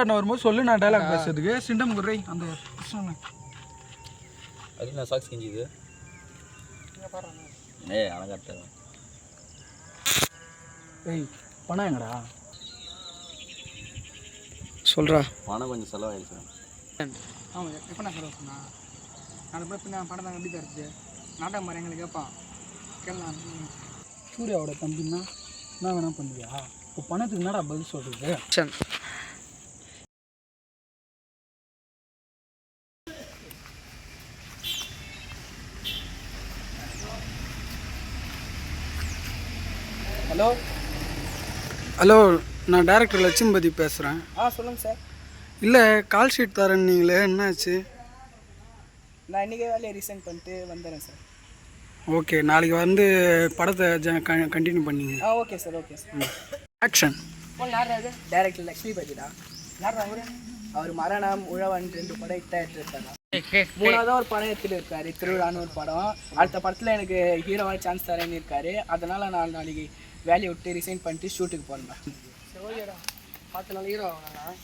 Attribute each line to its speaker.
Speaker 1: அண்ணன் வரும்போது சொல்லு நான் டைலாக் பேசுறதுக்கு சிண்டம் குறை அந்த
Speaker 2: அது நான் சாக்ஸ் கிஞ்சிது ஏய் அழகாட்ட
Speaker 1: ஏய் பணம் எங்கடா சொல்கிறா
Speaker 2: பணம் கொஞ்சம் செலவாயிடுச்சு.
Speaker 3: ஆமாம் எப்போ நான் செலவு சொன்னா நாலு பேர் பின்ன படம் தான் எப்படி தருது நாடகம் மாதிரி எங்களுக்கு கேட்பான் கேட்கலாம்.
Speaker 1: சூர்யாவோட தம்பின்னா என்ன வேணா பண்ணுவியா இப்போ பணத்துக்கு என்னடா பதில் சொல்கிறது?
Speaker 3: ஹலோ
Speaker 1: ஹலோ நான் டேரக்டர் லட்சுமிபதி பேசுகிறேன்.
Speaker 3: சொல்லுங்கள் சார்.
Speaker 1: இல்லை கால் ஷீட் தரேன் நீங்களே என்னாச்சு?
Speaker 3: நான் இன்றைக்கி வேலையை ரிசைன் பண்ணிட்டு வந்துடுறேன் சார்.
Speaker 1: ஓகே நாளைக்கு வந்து படத்தை கண்டினியூ பண்ணிங்க.
Speaker 3: Okay sir okay sir.
Speaker 1: Action.
Speaker 3: யாராவது டேரக்டர் லக்ஷ்மிபதிடா யார் அவர் மரணம் உழவன் 2 படம் எடுத்துருக்காரு. 3வது ஒரு படம் எடுத்துட்டு இருக்காரு திருவிழான்னு ஒரு படம். அடுத்த படத்தில் எனக்கு ஹீரோவாக சான்ஸ் தரேன்னு இருக்காரு. அதனால் நான் நாளைக்கு வேலையை விட்டு ரிசைன் பண்ணிட்டு ஷூட்டுக்கு போகிறேன். சரி ஓகேடா பார்த்து நாள் ஹீரோ ஆகலாம்.